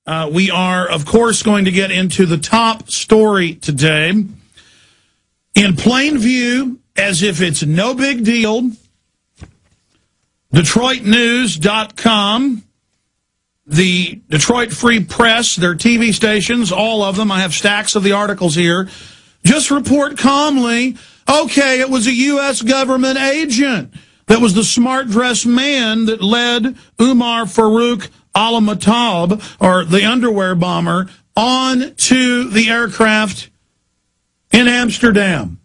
We are, of course, going to get into the top story today. In plain view, as if it's no big deal, DetroitNews.com, the Detroit Free Press, their TV stations, all of them, I have stacks of the articles here, just report calmly, okay, it was a U.S. government agent that was the smart-dressed man that led Umar Farouk al-Matab, or the underwear bomber, on to the aircraft in Amsterdam.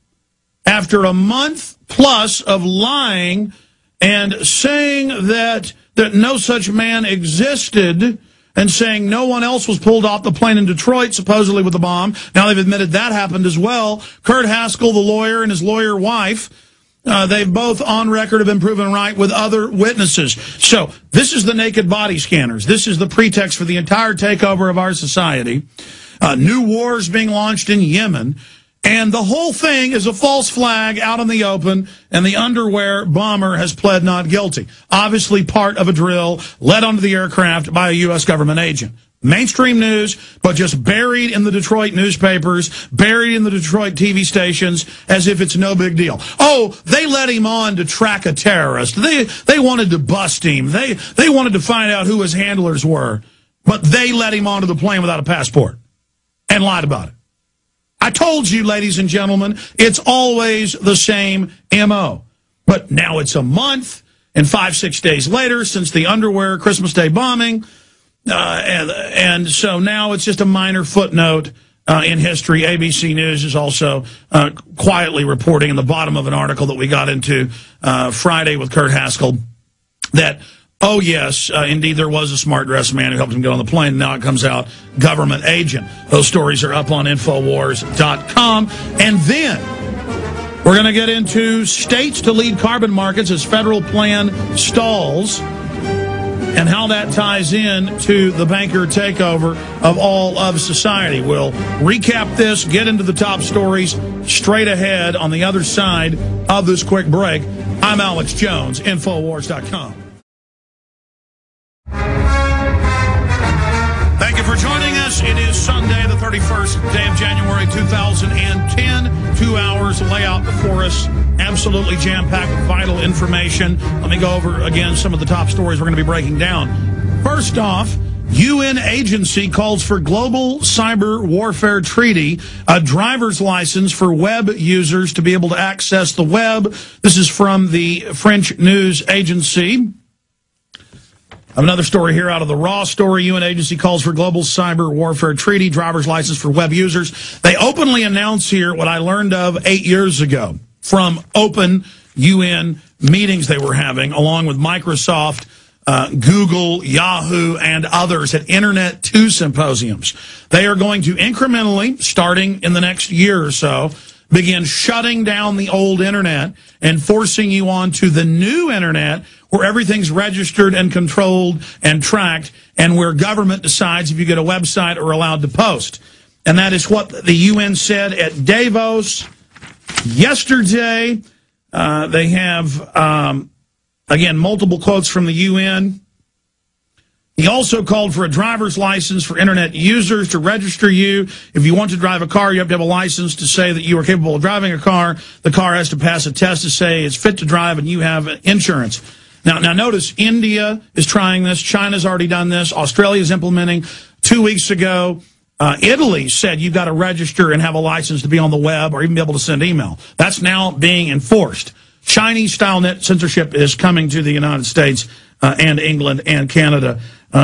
After a month plus of lying and saying that no such man existed, and saying no one else was pulled off the plane in Detroit, supposedly with a bomb. Now they've admitted that happened as well. Kurt Haskell, the lawyer, and his lawyer wife, they've both on record have been proven right with other witnesses. So this is the naked body scanners. This is the pretext for the entire takeover of our society. New wars being launched in Yemen. And the whole thing is a false flag out in the open, and the underwear bomber has pled not guilty. Obviously part of a drill led onto the aircraft by a U.S. government agent. Mainstream news, but just buried in the Detroit newspapers, buried in the Detroit TV stations, as if it's no big deal. Oh, they let him on to track a terrorist. They wanted to bust him. They wanted to find out who his handlers were, but they let him onto the plane without a passport and lied about it. I told you, ladies and gentlemen, it's always the same M.O. But now it's a month and 5-6 days later since the underwear Christmas Day bombing, and so now it's just a minor footnote in history. ABC News is also quietly reporting in the bottom of an article that we got into Friday with Kurt Haskell that, oh, yes, indeed, there was a smart-dressed man who helped him get on the plane. Now it comes out, government agent. Those stories are up on Infowars.com. And then we're going to get into states to lead carbon markets as federal plan stalls and how that ties in to the banker takeover of all of society. We'll recap this, get into the top stories straight ahead on the other side of this quick break. I'm Alex Jones, Infowars.com. Thank you for joining us. It is Sunday, the 31st day of January 2010. 2 hours layout before us. Absolutely jam-packed with vital information. Let me go over again some of the top stories we're going to be breaking down. First off, UN agency calls for global cyber warfare treaty, a driver's license for web users to be able to access the web. This is from the French news agency. Another story here out of the Raw story. UN agency calls for global cyber warfare treaty, driver's license for web users. They openly announce here what I learned of 8 years ago from open UN meetings they were having, along with Microsoft, Google, Yahoo, and others at Internet 2 symposiums. They are going to incrementally, starting in the next year or so, begin shutting down the old Internet and forcing you onto the new Internet, where everything's registered and controlled and tracked, and where government decides if you get a website or allowed to post. And that is what the UN said at Davos yesterday. They have, again, multiple quotes from the UN. He also called for a driver's license for Internet users to register you. If you want to drive a car, you have to have a license to say that you are capable of driving a car. The car has to pass a test to say it's fit to drive, and you have insurance. Now notice India is trying this. China's already done this. Australia's implementing. 2 weeks ago, Italy said you've got to register and have a license to be on the web or even be able to send email. That's now being enforced. Chinese-style net censorship is coming to the United States and England and Canada.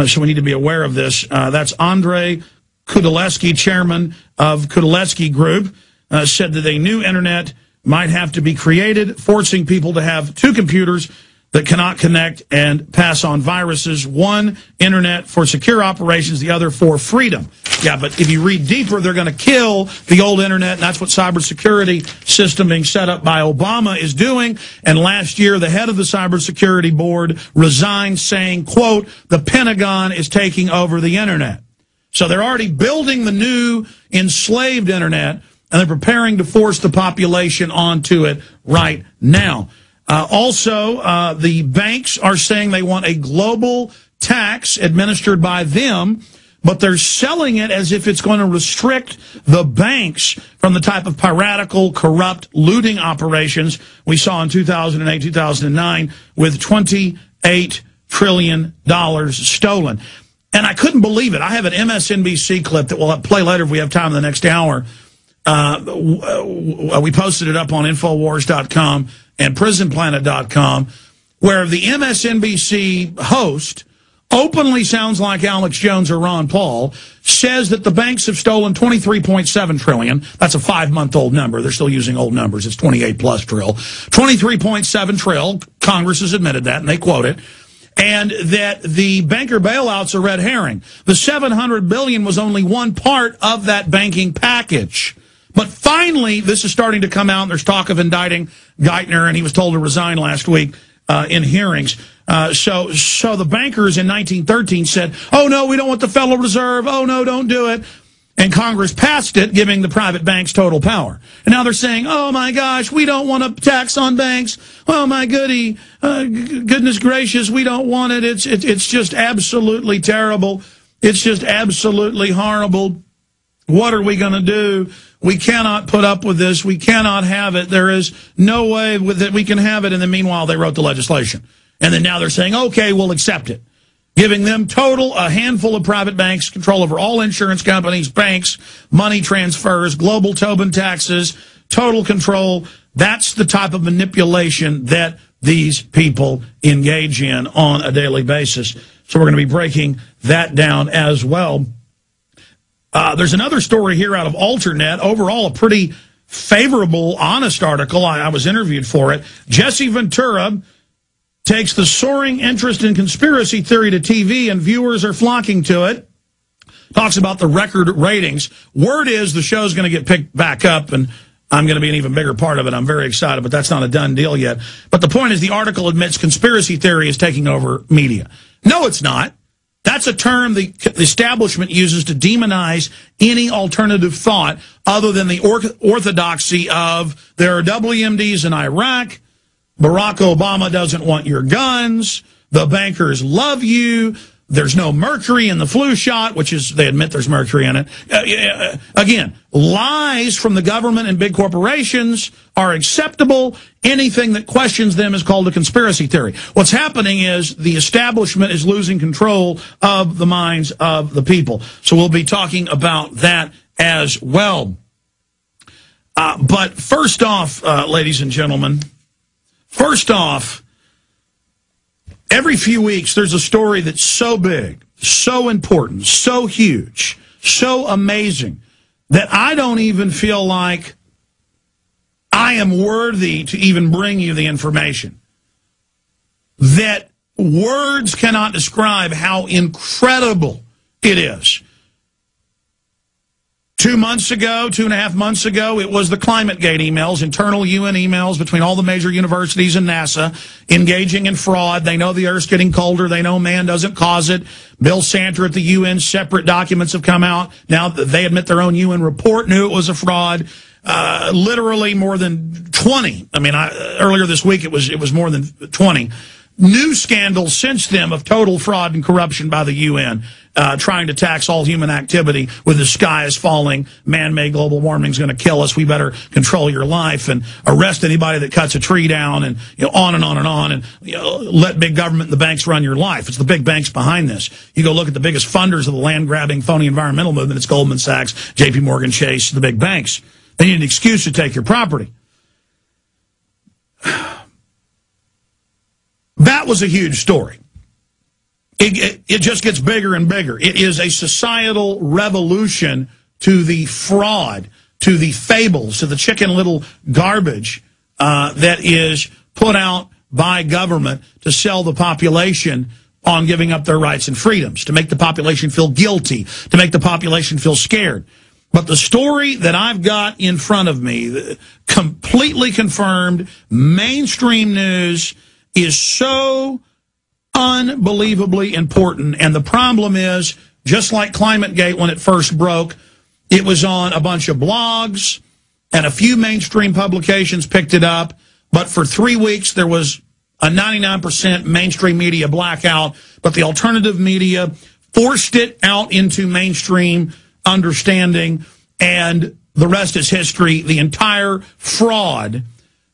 So we need to be aware of this. That's Andrei Kudaletsky, chairman of Kudaletsky Group, said that a new Internet might have to be created, forcing people to have two computers that cannot connect and pass on viruses. One Internet for secure operations, the other for freedom. Yeah, but if you read deeper, they're going to kill the old Internet, and that's what cybersecurity system being set up by Obama is doing. And last year, the head of the cybersecurity board resigned, saying, quote, the Pentagon is taking over the Internet. So they're already building the new enslaved Internet, and they're preparing to force the population onto it right now. Also, the banks are saying they want a global tax administered by them but they're selling it as if it's going to restrict the banks from the type of piratical, corrupt, looting operations we saw in 2008, 2009, with $28 trillion stolen. And I couldn't believe it. I have an MSNBC clip that we'll play later if we have time in the next hour. We posted it up on Infowars.com and PrisonPlanet.com, where the MSNBC host openly sounds like Alex Jones or Ron Paul, says that the banks have stolen $23.7 trillion. That's a 5-month-old number. They're still using old numbers. It's 28+ trill. $23.7 trill. Congress has admitted that, and they quote it. And that the banker bailouts are red herring. The $700 billion was only one part of that banking package. But finally, this is starting to come out, and there's talk of indicting Geithner, and he was told to resign last week in hearings. So the bankers in 1913 said, oh, no, we don't want the Federal Reserve. Oh, no, don't do it. And Congress passed it, giving the private banks total power. And now they're saying, oh, my gosh, we don't want a tax on banks. Oh, my goodness gracious, we don't want it. It's just absolutely terrible. It's just absolutely horrible. What are we going to do? We cannot put up with this. We cannot have it. There is no way that we can have it. And then meanwhile, they wrote the legislation. And then now they're saying, okay, we'll accept it. Giving them a handful of private banks, control over all insurance companies, banks, money transfers, global Tobin taxes, total control. That's the type of manipulation that these people engage in on a daily basis. So we're going to be breaking that down as well. There's another story here out of AlterNet. Overall, a pretty favorable, honest article. I was interviewed for it. Jesse Ventura takes the soaring interest in conspiracy theory to TV, and viewers are flocking to it. Talks about the record ratings. Word is the show's going to get picked back up, and I'm going to be an even bigger part of it. I'm very excited, but that's not a done deal yet. But the point is the article admits conspiracy theory is taking over media. No, it's not. That's a term the establishment uses to demonize any alternative thought other than the orthodoxy of there are WMDs in Iraq, Barack Obama doesn't want your guns, the bankers love you, there's no mercury in the flu shot, which is, they admit there's mercury in it. Again, lies from the government and big corporations are acceptable. Anything that questions them is called a conspiracy theory. What's happening is the establishment is losing control of the minds of the people. So we'll be talking about that as well. But first off, ladies and gentlemen, first off, every few weeks there's a story that's so big, so important, so huge, so amazing that I don't even feel like I am worthy to even bring you the information. That words cannot describe how incredible it is. 2 months ago, 2.5 months ago, it was the ClimateGate emails, internal UN emails between all the major universities and NASA, engaging in fraud. They know the Earth's getting colder. They know man doesn't cause it. Bill Santer at the UN, separate documents have come out. Now they admit their own UN report knew it was a fraud. Literally more than 20. I mean, earlier this week it was more than 20. New scandals since then of total fraud and corruption by the UN, trying to tax all human activity with the sky is falling, man-made global warming is going to kill us, we better control your life and arrest anybody that cuts a tree down, and on and on and on, and let big government and the banks run your life. It's the big banks behind this. You go look at the biggest funders of the land-grabbing, phony environmental movement. It's Goldman Sachs, J.P. Morgan Chase, the big banks. They need an excuse to take your property. That was a huge story. It just gets bigger and bigger. It is a societal revolution to the fraud, to the fables, to the Chicken Little garbage that is put out by government to sell the population on giving up their rights and freedoms, to make the population feel guilty, to make the population feel scared. But the story that I've got in front of me, completely confirmed, mainstream news, is so unbelievably important. And the problem is, just like ClimateGate when it first broke, it was on a bunch of blogs, and a few mainstream publications picked it up. But for 3 weeks, there was a 99% mainstream media blackout. But the alternative media, forced it out into mainstream understanding, and the rest is history. The entire fraud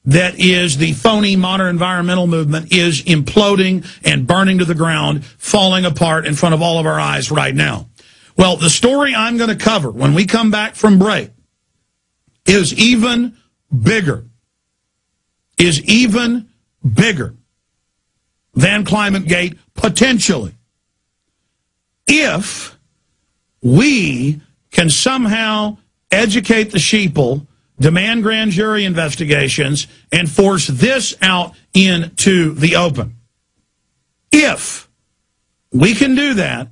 that is the phony modern environmental movement is imploding and burning to the ground, falling apart in front of all of our eyes right now. Well, the story I'm going to cover when we come back from break is even bigger, than ClimateGate, potentially, if we can somehow educate the sheeple, demand grand jury investigations, and force this out into the open. If we can do that,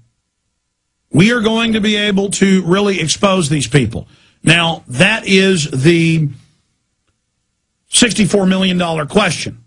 we are going to be able to really expose these people. Now, that is the $64 million question.